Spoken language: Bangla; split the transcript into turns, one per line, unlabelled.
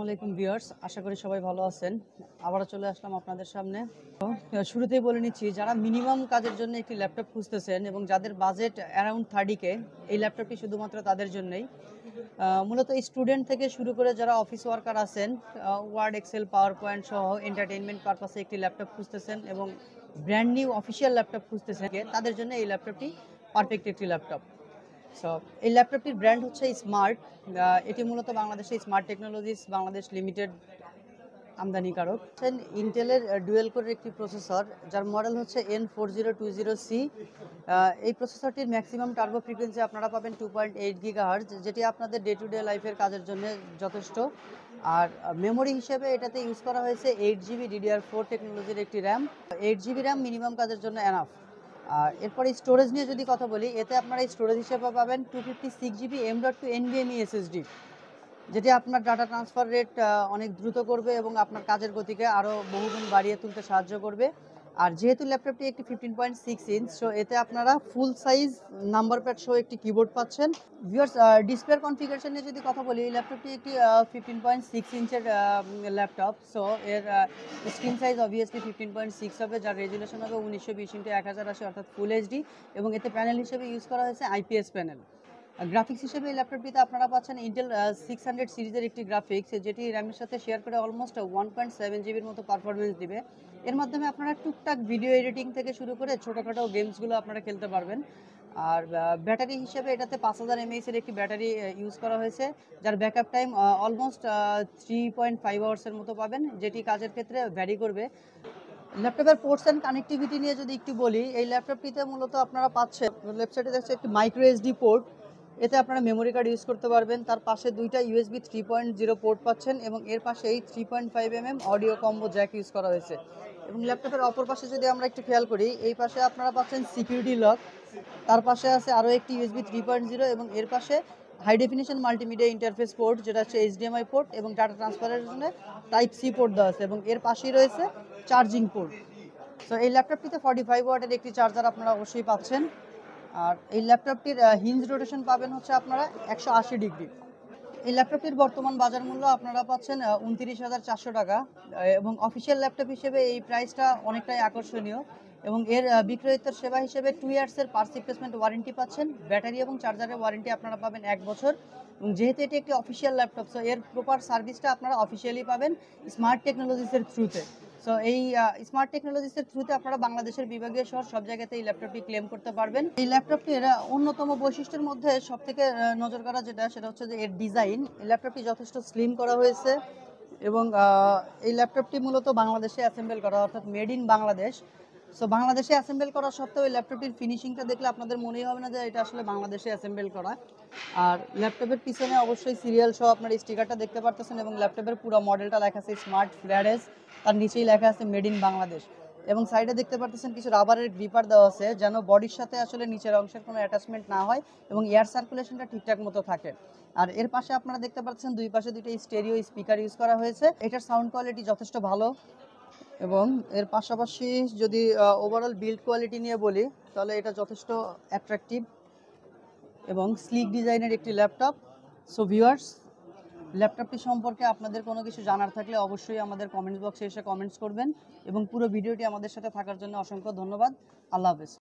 আলাইকুম ভিউয়ার্স, আশা করি সবাই ভালো আছেন। আবারও চলে আসলাম আপনাদের সামনে। শুরুতেই বলে নিচ্ছি, যারা মিনিমাম কাজের জন্য একটি ল্যাপটপ খুঁজতেছেন এবং যাদের বাজেট অ্যারাউন্ড 30K, এই ল্যাপটপটি শুধুমাত্র তাদের জন্যই। মূলত স্টুডেন্ট থেকে শুরু করে যারা অফিস ওয়ার্কার আছেন, ওয়ার্ড, এক্সেল, পাওয়ার পয়েন্ট সহ এন্টারটেইনমেন্ট পারপাসে একটি ল্যাপটপ খুঁজতেছেন এবং ব্র্যান্ড নিউ অফিসিয়াল ল্যাপটপ খুঁজতেছেন, তাদের জন্য এই ল্যাপটপটি পারফেক্ট একটি ল্যাপটপ। সো এই ল্যাপটপটির ব্র্যান্ড হচ্ছে স্মার্ট। এটি মূলত বাংলাদেশে স্মার্ট টেকনোলজিস বাংলাদেশ লিমিটেড আমদানিকারক। ইন্টেলের ডুয়েল কোরের একটি প্রসেসর, যার মডেল হচ্ছে N4020C। এই প্রসেসরটির ম্যাক্সিমাম টার্বো ফ্রিকোয়েন্সি আপনারা পাবেন 2.8 GHz, যেটি আপনাদের ডে টু ডে লাইফের কাজের জন্য যথেষ্ট। আর মেমোরি হিসেবে এটাতে ইউজ করা হয়েছে 8GB DDR4 টেকনোলজির একটি র্যাম। 8GB র্যাম মিনিমাম কাজের জন্য এনাফ। আর এরপরে স্টোরেজ নিয়ে যদি কথা বলি, এতে আপনারা স্টোরেজ হিসেবে পাবেন 256GB M.2 NVMe SSD, যেটি আপনার ডাটা ট্রান্সফার রেট অনেক দ্রুত করবে এবং আপনার কাজের গতিকে আরও বহুগুণ বাড়িয়ে তুলতে সাহায্য করবে। আর যেহেতু ল্যাপটপটি একটি 15.6 ইঞ্চ, সো এতে আপনারা ফুল সাইজ নাম্বার প্যাড সহ একটি কিবোর্ড পাচ্ছেন। ভিউয়ার্স, ডিসপ্লের কনফিগারেশন নিয়ে যদি কথা বলি, এই ল্যাপটপটি একটি 15.6 ইঞ্চের ল্যাপটপ। সো এর স্ক্রিন সাইজ অবভিয়াসলি 15.6 হবে, যার রেজুলেশন হবে 1920x1080 অর্থাৎ ফুল এইচডি, এবং এতে প্যানেল হিসেবে ইউজ করা হয়েছে IPS প্যানেল। গ্রাফিক্স হিসেবে এই ল্যাপটপটিতে আপনারা পাচ্ছেন ইন্টেল 600 সিরিজের একটি গ্রাফিক্স, যেটি র্যামের সাথে শেয়ার করে অলমোস্ট 1.7 জিবির মতো পারফরমেন্স দিবে। এর মাধ্যমে আপনারা টুকটাক ভিডিও এডিটিং থেকে শুরু করে ছোটোখাটো গেমসগুলো আপনারা খেলতে পারবেন। আর ব্যাটারি হিসেবে এটাতে 5000 mAh এর একটি ব্যাটারি ইউজ করা হয়েছে, যার ব্যাকআপ টাইম অলমোস্ট 3.5 আওয়ার্সের মতো পাবেন, যেটি কাজের ক্ষেত্রে ভ্যারি করবে। ল্যাপটপের পোর্টস অ্যান্ড কানেক্টিভিটি নিয়ে যদি একটু বলি, এই ল্যাপটপটিতে মূলত আপনারা পাচ্ছেন, লেফট সাইডে দেখছে একটি মাইক্রো এসডি পোর্ট, এতে আপনারা মেমোরি কার্ড ইউজ করতে পারবেন। তার পাশে দুইটা USB 3.0 পোর্ট পাচ্ছেন এবং এর পাশে এই 3.5mm audio combo Jack use করা হয়েছে। এবং ল্যাপটপের অপর পাশে যদি আমরা একটু খেয়াল করি, এই পাশে আপনারা পাচ্ছেন সিকিউরিটি লক, তার পাশে আছে আরও একটি USB 3.0 এবং এর পাশে high definition multimedia interface port, যেটা হচ্ছে HDMI পোর্ট, এবং ডাটা ট্রান্সফারের জন্য Type-C পোর্ট দেওয়া আছে, এবং এর পাশেই রয়েছে চার্জিং পোর্ট। সো এই ল্যাপটপটিতে 45 ওয়াটের একটি চার্জার আপনারা অবশ্যই পাচ্ছেন। আর এই ল্যাপটপটির হিঞ্জ রোটেশন পাবেন হচ্ছে আপনারা 180 ডিগ্রি। এই ল্যাপটপটির বর্তমান বাজার মূল্য আপনারা পাচ্ছেন 29,400 টাকা, এবং অফিসিয়াল ল্যাপটপ হিসেবে এই প্রাইসটা অনেকটাই আকর্ষণীয়। এবং এর বিক্রয়োত্তর সেবা হিসেবে 2 ইয়ার্সের পার্টস রিপ্লেসমেন্ট ওয়ারেন্টি পাচ্ছেন। ব্যাটারি এবং চার্জারের ওয়ারেন্টি আপনারা পাবেন 1 বছর। এবং যেহেতু এটি একটি অফিসিয়াল ল্যাপটপ, সো এর প্রপার সার্ভিসটা আপনারা অফিসিয়ালি পাবেন স্মার্ট টেকনোলজিসের থ্রুতে। সো এই স্মার্ট টেকনোলজিসের থ্রুতে আপনারা বাংলাদেশের বিভাগীয় শহর সব জায়গাতে এই ল্যাপটপটি ক্লেম করতে পারবেন। এই ল্যাপটপটির অন্যতম বৈশিষ্ট্যের মধ্যে সবথেকে নজর কাড়া সেটা হচ্ছে যে এর ডিজাইন। এই ল্যাপটপটি যথেষ্ট স্লিম করা হয়েছে এবং এই ল্যাপটপটি মূলত বাংলাদেশে অ্যাসেম্বল করা, অর্থাৎ মেড ইন বাংলাদেশ। সো বাংলাদেশে অ্যাসেম্বল করা সত্ত্বেও এই ল্যাপটপটির ফিনিশিংটা দেখলে আপনাদের মনেই হবে না যে এটা আসলে বাংলাদেশে অ্যাসেম্বল করা। আর ল্যাপটপের পিছনে অবশ্যই সিরিয়াল সহ আপনার স্টিকারটা দেখতে পারতেছেন, এবং ল্যাপটপের পুরো মডেলটা লেখা আছে স্মার্ট ফ্ল্যারেস, তার নিচেই লেখা আছে মেড ইন বাংলাদেশ। এবং সাইডে দেখতে পারতেছেন কিছু রাবারের গ্রিপার দেওয়া আছে, যেন বডির সাথে আসলে নিচের অংশের কোনো অ্যাটাচমেন্ট না হয় এবং এয়ার সার্কুলেশনটা ঠিকঠাক মতো থাকে। আর এর পাশে আপনারা দেখতে পাচ্ছেন দুই পাশে দুইটা স্টেরিও স্পিকার ইউজ করা হয়েছে। এটার সাউন্ড কোয়ালিটি যথেষ্ট ভালো। এবং এর পাশাপাশি যদি ওভারঅল বিল্ড কোয়ালিটি নিয়ে বলি, তাহলে এটা যথেষ্ট অ্যাট্রাকটিভ এবং স্লিক ডিজাইনের একটি ল্যাপটপ। সো ভিউয়ার্স, ল্যাপটপটি সম্পর্কে আপনাদের কোনো কিছু জানার থাকলে অবশ্যই আমাদের কমেন্টস বক্সে এসে কমেন্টস করবেন, এবং পুরো ভিডিওটি আমাদের সাথে থাকার জন্য অসংখ্য ধন্যবাদ। আল্লাহ হাফেজ।